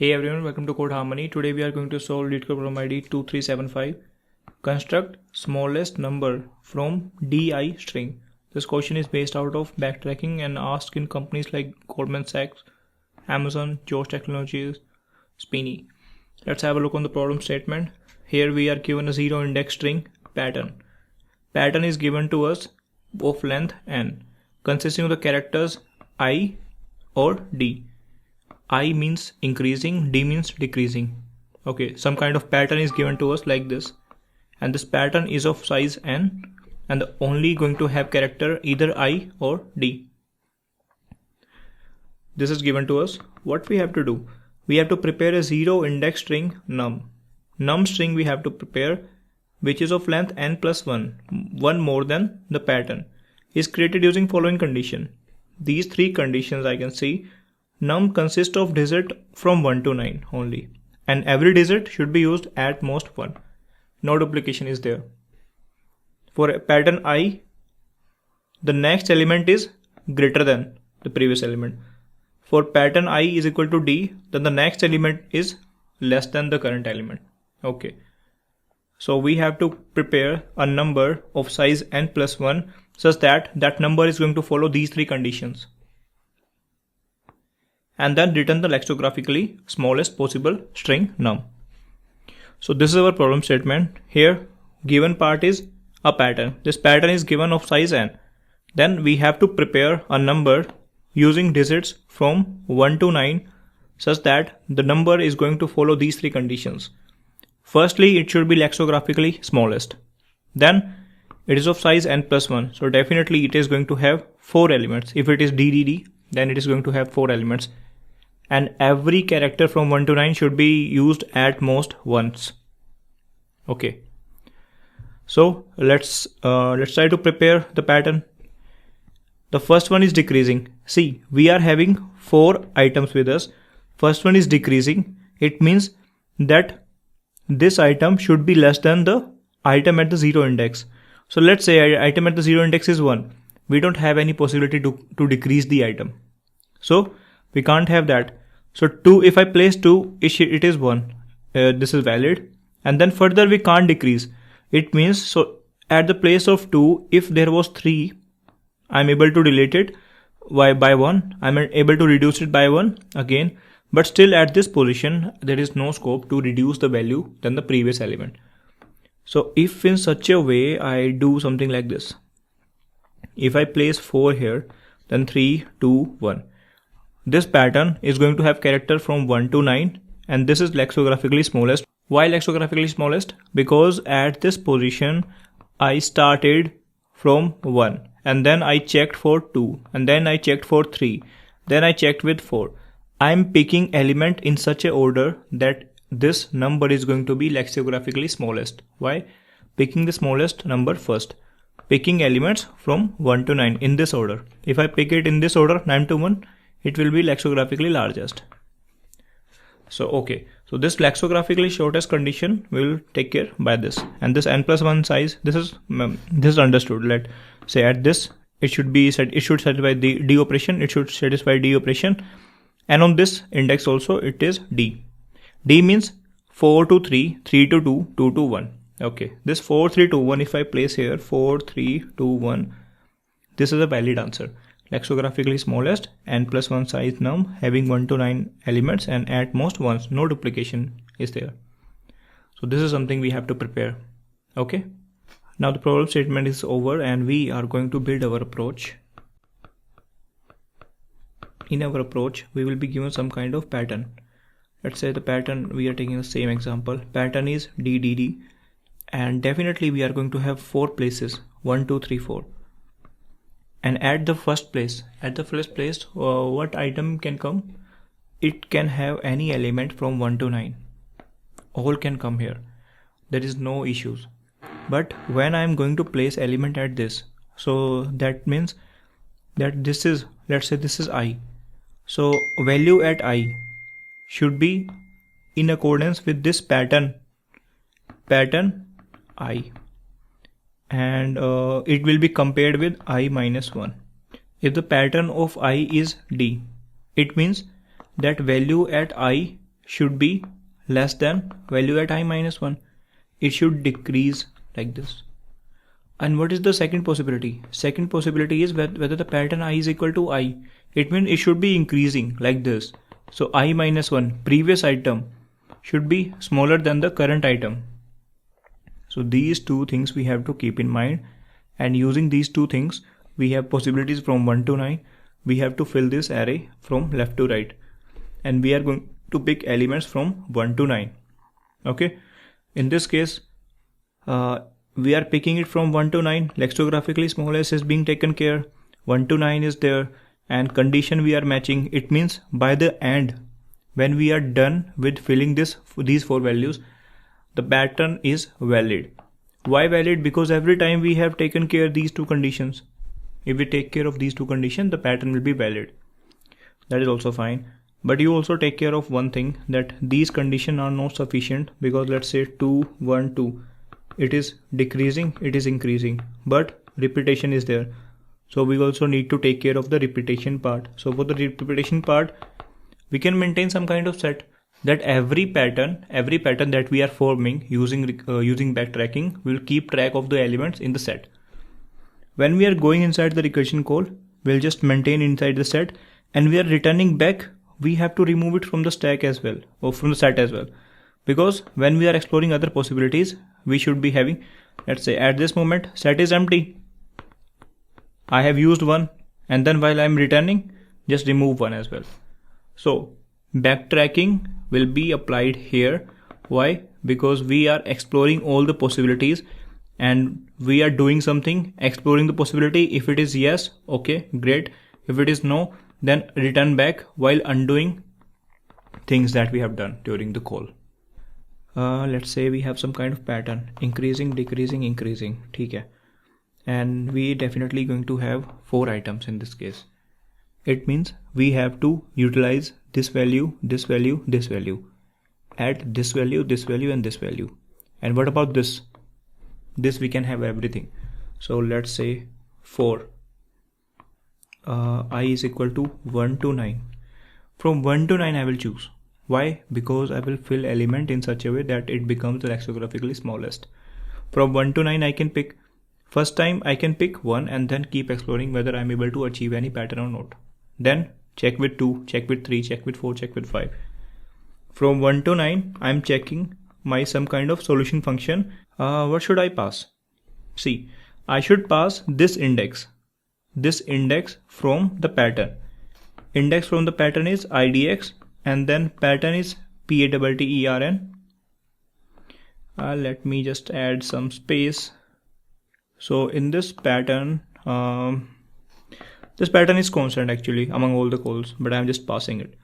Hey everyone, welcome to Code Harmony. Today we are going to solve LeetCode problem ID 2375. Construct smallest number from DI string. This question is based out of BackTracking and asked in companies like Goldman Sachs, Amazon, George Technologies, Spinny. Let's have a look on the problem statement. Here we are given a zero index string pattern. Pattern is given to us of length n, consisting of the characters I or D. I means increasing, D means decreasing. Okay, some kind of pattern is given to us like this, and this pattern is of size n and only going to have character either I or D. This is given to us. What we have to do? We have to prepare a zero index string num. Num string we have to prepare, which is of length n plus 1, one more than the pattern, is created using following condition. These three conditions I can see. Num consists of digit from 1 to 9 only, and every digit should be used at most 1. No duplication is there. For a pattern I, the next element is greater than the previous element. For pattern I is equal to D, then the next element is less than the current element. Okay. So we have to prepare a number of size n plus 1 such that that number is going to follow these three conditions, and then return the lexicographically smallest possible string num. So this is our problem statement. Here given part is a pattern. This pattern is given of size n. Then we have to prepare a number using digits from 1 to 9 such that the number is going to follow these three conditions. Firstly, it should be lexicographically smallest. Then it is of size n plus 1. So definitely it is going to have 4 elements. If it is DDD, then it is going to have 4 elements. And every character from 1 to 9 should be used at most once. Okay. So let's try to prepare the pattern. The first one is decreasing. See, we are having 4 items with us. First one is decreasing. It means that this item should be less than the item at the 0 index. So let's say item at the 0 index is 1. We don't have any possibility to decrease the item. So we can't have that. So 2, if I place 2, it is 1. This is valid. And then further we can't decrease. It means, so at the place of 2, if there was 3, I'm able to delete it by 1. I'm able to reduce it by 1 again. But still at this position, there is no scope to reduce the value than the previous element. So if in such a way I do something like this. If I place 4 here, then 3, 2, 1. This pattern is going to have character from 1 to 9, and this is lexicographically smallest. Why lexicographically smallest? Because at this position I started from 1 and then I checked for 2 and then I checked for 3, then I checked with 4. I am picking element in such a order that this number is going to be lexicographically smallest. Why? Picking the smallest number first. Picking elements from 1 to 9 in this order. If I pick it in this order 9 to 1, it will be lexicographically largest. So okay, so this lexicographically shortest condition we will take care by this, and this n plus 1 size, this is understood. Let's say at this it should be set, it should satisfy the D operation, it should satisfy D operation, and on this index also it is D. D means 4 to 3, 3 to 2, 2 to 1. Okay, this 4, 3, 2, 1, if I place here 4, 3, 2, 1, this is a valid answer. Lexicographically smallest, n plus 1 size num, having 1 to 9 elements and at most once, no duplication is there. So this is something we have to prepare. Okay. Now the problem statement is over and we are going to build our approach. In our approach, we will be given some kind of pattern. Let's say the pattern, we are taking the same example. Pattern is DDD, and definitely we are going to have 4 places, 1, 2, 3, 4. And at the first place, what item can come? It can have any element from 1 to 9. All can come here. There is no issues. But when I am going to place element at this, so that means that this is, let's say this is I. So value at I should be in accordance with this pattern I. And it will be compared with I minus 1. If the pattern of I is D, it means that value at I should be less than value at I minus 1. It should decrease like this. And what is the second possibility? Second possibility is whether the pattern I is equal to I. It means it should be increasing like this. So I minus 1, previous item, should be smaller than the current item. So these two things we have to keep in mind, and using these two things we have possibilities from 1 to 9. We have to fill this array from left to right, and we are going to pick elements from 1 to 9. Okay, in this case we are picking it from 1 to 9. Lexicographically smallest is being taken care, 1 to 9 is there, and condition we are matching. It means by the end, when we are done with filling these 4 values, the pattern is valid. Why valid? Because every time we have taken care of these two conditions. If we take care of these two conditions, the pattern will be valid. That is also fine. But you also take care of one thing, that these conditions are not sufficient, because let's say 2, 1, 2. It is decreasing, it is increasing, but repetition is there. So we also need to take care of the repetition part. So for the repetition part, we can maintain some kind of set, that every pattern that we are forming using backtracking will keep track of the elements in the set. When we are going inside the recursion call, we'll just maintain inside the set, and we are returning back, we have to remove it from the stack as well, or from the set as well, because when we are exploring other possibilities, we should be having, let's say at this moment set is empty, I have used 1, and then while I am returning, just remove 1 as well. So backtracking will be applied here. Why? Because we are exploring all the possibilities, and we are doing something, exploring the possibility. If it is yes, okay, great. If it is no, then return back while undoing things that we have done during the call. Let's say we have some kind of pattern, increasing, decreasing, increasing, okay, and we definitely going to have 4 items in this case. It means we have to utilize this value, this value, this value, add this value, this value, and this value. And what about this? This we can have everything. So let's say 4, I is equal to 1 to 9. From 1 to 9 I will choose. Why? Because I will fill element in such a way that it becomes the lexicographically smallest. From 1 to 9 I can pick, first time I can pick 1 and then keep exploring whether I am able to achieve any pattern or not. Then check with 2, check with 3, check with 4, check with 5. From 1 to 9 I am checking my some kind of solution function. What should I pass? See, I should pass this index from the pattern. Index from the pattern is idx, and then pattern is pattern. Let me just add some space. So in this pattern, this pattern is constant actually among all the calls, but I'm just passing it.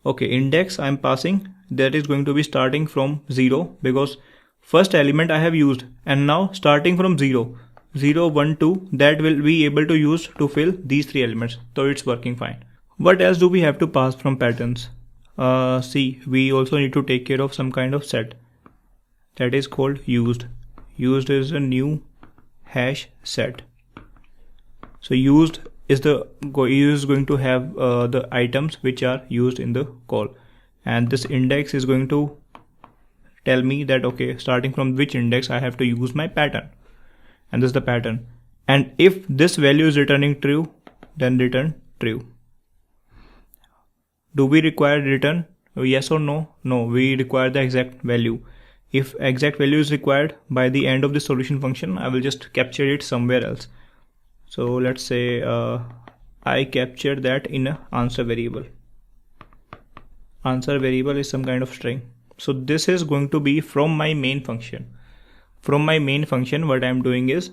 Okay, index I'm passing, that is going to be starting from 0, because first element I have used, and now starting from 0, 0, 1, 2, that will be able to use to fill these 3 elements. So it's working fine. What else do we have to pass from patterns? See, we also need to take care of some kind of set that is called used. Used is a new hash set. So used is going to have the items which are used in the call, and this index is going to tell me that okay, starting from which index I have to use my pattern, and this is the pattern. And if this value is returning true, then return true. Do we require return? Yes or no? No, we require the exact value. If exact value is required by the end of the solution function, I will just capture it somewhere else. So let's say I capture that in an answer variable. Answer variable is some kind of string. So this is going to be from my main function. From my main function, what I am doing is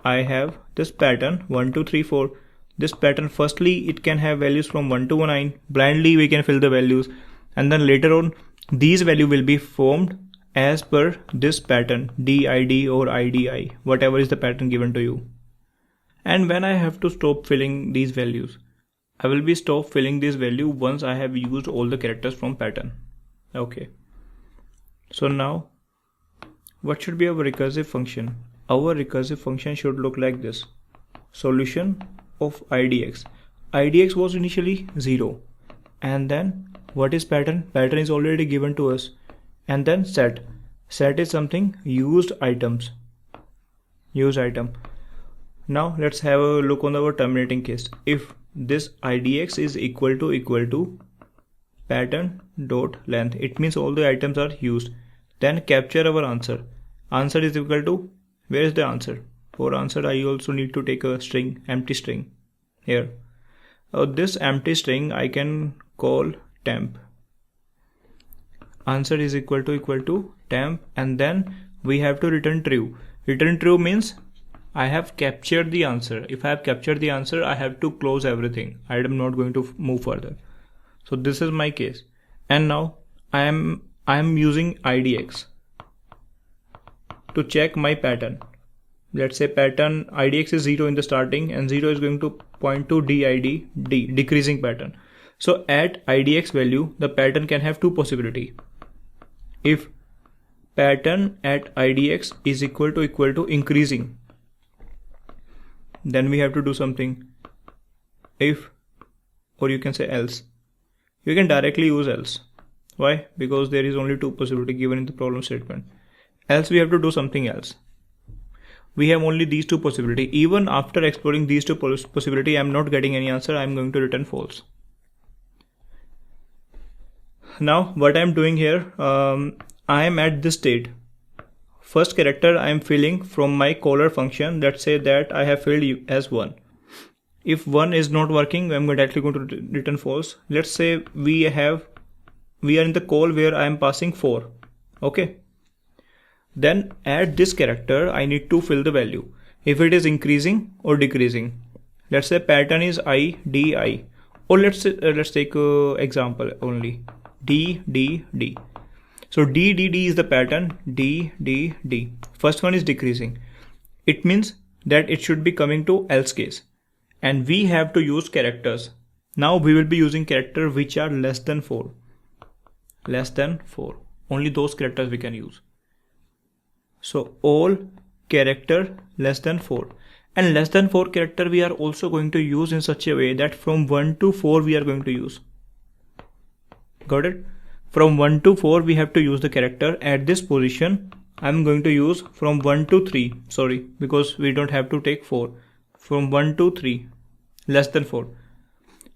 I have this pattern 1, 2, 3, 4. This pattern, firstly, it can have values from 1 to 9. Blindly we can fill the values, and then later on these values will be formed as per this pattern, did or idi, whatever is the pattern given to you. And when I have to stop filling these values, I will be stop filling this value once I have used all the characters from pattern. Okay, so now what should be our recursive function? Our recursive function should look like this. Solution of idx. Idx was initially 0, and then What is pattern? Pattern is already given to us. And then set. Set is something used items. Use item. Now let's have a look on our terminating case. If this idx is equal to pattern dot length, it means all the items are used. Then capture our answer. Answer is equal to, where is the answer? For answer I also need to take a string, empty string here. This empty string I can call temp. Answer is equal to temp, and then we have to return true. Return true means I have captured the answer. If I have captured the answer, I have to close everything. I am not going to move further. So this is my case. And now I am using idx to check my pattern. Let's say pattern idx is 0 in the starting, and 0 is going to point to did, decreasing pattern. So at idx value, the pattern can have two possibilities. If pattern at idx is equal to increasing, then we have to do something. If, or you can say else. You can directly use else. Why? Because there is only two possibilities given in the problem statement. Else we have to do something else. We have only these two possibilities. Even after exploring these two possibilities, I am not getting any answer. I am going to return false. Now what I am doing here, I am at this state. First character I am filling from my caller function. Let's say that I have filled as 1. If 1 is not working, I am directly going to return false. Let's say we are in the call where I am passing 4. Okay. Then at this character I need to fill the value. If it is increasing or decreasing. Let's say pattern is di, or let's take example only d. So d is the pattern, d. First one is decreasing. It means that it should be coming to else case, and we have to use characters. Now we will be using characters which are less than 4. Less than 4. Only those characters we can use. So all character less than 4. And less than 4 character we are also going to use in such a way that from 1 to 4 we are going to use. Got it? From 1 to 4 we have to use the character. At this position I am going to use from 1 to 3. Sorry, because we don't have to take 4. From 1 to 3. Less than 4.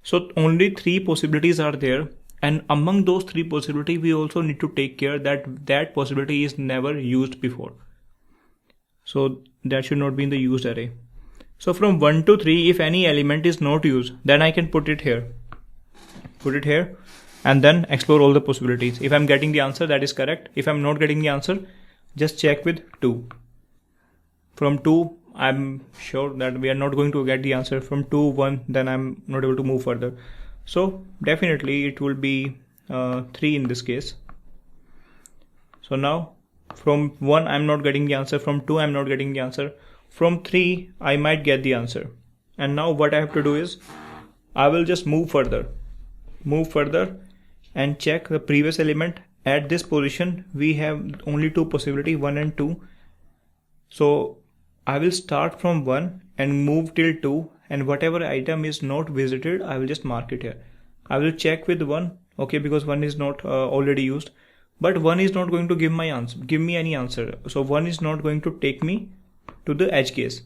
So only 3 possibilities are there. And among those 3 possibilities, we also need to take care that that possibility is never used before. So that should not be in the used array. So from 1 to 3, if any element is not used, then I can put it here. Put it here and then explore all the possibilities. If I'm getting the answer, that is correct. If I'm not getting the answer, just check with 2. From 2, I'm sure that we are not going to get the answer. From 2, 1, then I'm not able to move further. So definitely it will be 3 in this case. So now from 1 I'm not getting the answer, from 2 I'm not getting the answer, from 3 I might get the answer. And now what I have to do is I will just move further and check the previous element. At this position we have only 2 possibilities, 1 and 2. So I will start from 1 and move till 2. And whatever item is not visited, I will just mark it here. I will check with 1, okay, because 1 is not already used. But 1 is not going to give me any answer. So 1 is not going to take me to the edge case.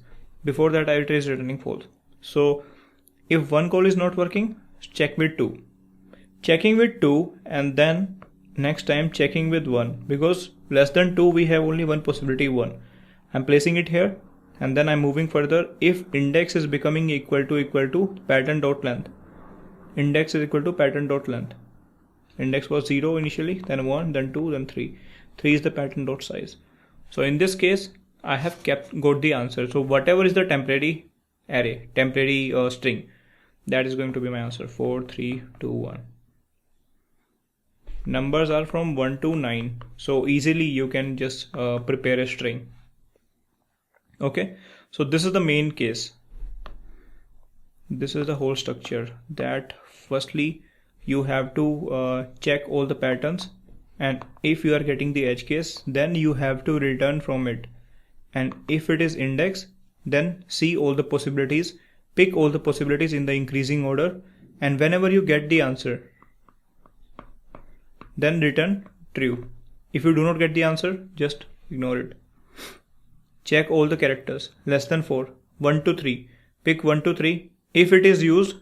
Before that, it is returning false. So if 1 call is not working, check with 2. Checking with 2, and then next time checking with 1. Because less than 2, we have only one possibility, 1. I'm placing it here. And then I'm moving further. If index is becoming equal to pattern dot length. Index is equal to pattern dot length. Index was 0 initially, then 1, then 2, then 3. 3 is the pattern dot size. So in this case, I have got the answer. So whatever is the temporary array, temporary string, that is going to be my answer. 4, 3, 2, 1. Numbers are from 1 to 9. So easily you can just prepare a string. Okay, so this is the main case. This is the whole structure, that firstly you have to check all the patterns, and if you are getting the edge case, then you have to return from it. And if it is index, then see all the possibilities, pick all the possibilities in the increasing order, and whenever you get the answer, then return true. If you do not get the answer, just ignore it. Check all the characters less than 4, 1 to 3. Pick 1 to 3. If it is used,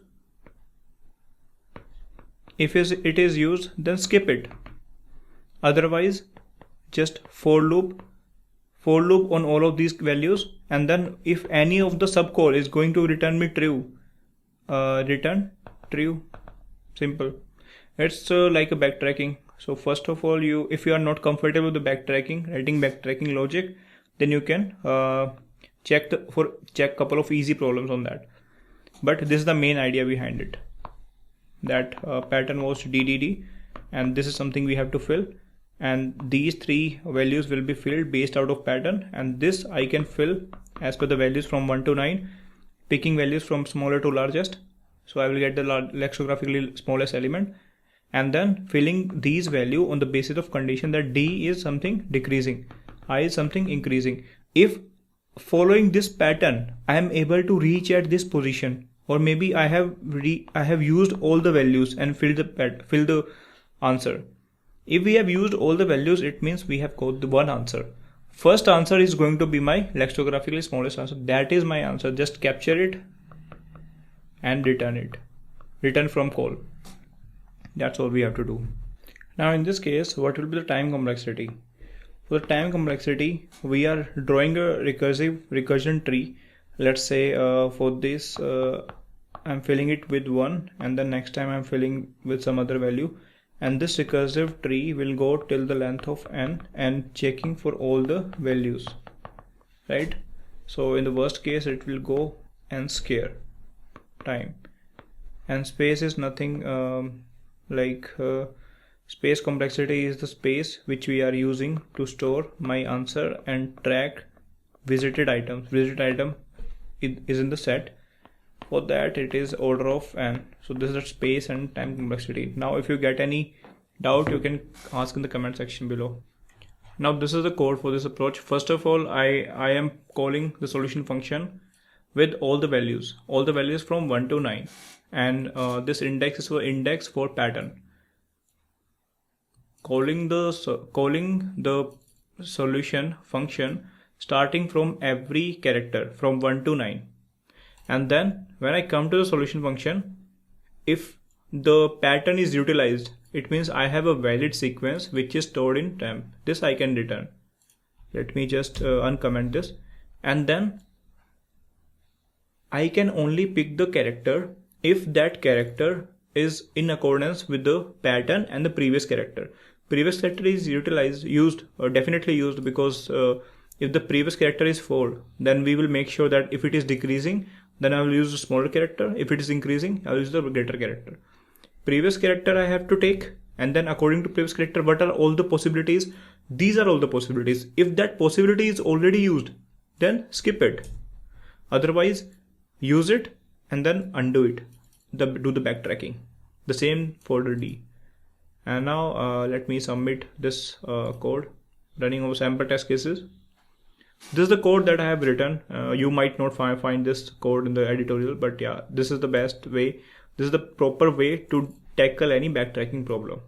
then skip it. Otherwise, just for loop on all of these values, and then if any of the subcode is going to return me true, return true. Simple. It's like a backtracking. So first of all, if you are not comfortable with the backtracking, writing backtracking logic, then you can check couple of easy problems on that. But this is the main idea behind it. That pattern was DDD, and this is something we have to fill, and these 3 values will be filled based out of pattern, and this I can fill as per the values from 1 to 9, picking values from smaller to largest. So I will get the lexicographically smallest element, and then filling these value on the basis of condition that D is something decreasing, I is something increasing. If following this pattern I am able to reach at this position, or maybe I have used all the values and fill the answer. If we have used all the values, it means we have got the one answer. First answer is going to be my lexicographically smallest answer. That is my answer. Just capture it and return it. Return from call. That's all we have to do. Now in this case, what will be the time complexity? For the time complexity, we are drawing a recursion tree. Let's say for this I'm filling it with 1, and then next time I'm filling with some other value, and this recursive tree will go till the length of n and checking for all the values, right? So in the worst case it will go n square time, and space is nothing space complexity is the space which we are using to store my answer and track visited items. Visited item is in the set. For that it is order of n. So this is the space and time complexity. Now if you get any doubt, you can ask in the comment section below. Now this is the code for this approach. First of all, I am calling the solution function with all the values from 1 to 9, and this index is for index for pattern. Calling the solution function starting from every character from 1 to 9. And then when I come to the solution function, if the pattern is utilized, it means I have a valid sequence which is stored in temp. This I can return. Let me just uncomment this, and then I can only pick the character if that character is in accordance with the pattern and the previous character. Previous character is definitely used, because if the previous character is 4, then we will make sure that if it is decreasing, then I will use the smaller character. If it is increasing, I will use the greater character. Previous character I have to take, and then according to previous character, what are all the possibilities? These are all the possibilities. If that possibility is already used, then skip it. Otherwise, use it and then undo it. Do the backtracking. The same for the D. And now let me submit this code running over sample test cases. This is the code that I have written. You might not find this code in the editorial, but yeah, this is the best way. This is the proper way to tackle any backtracking problem.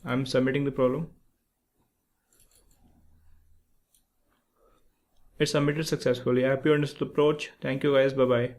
I'm submitting the problem. It's submitted successfully. I hope you understood the approach. Thank you guys. Bye bye.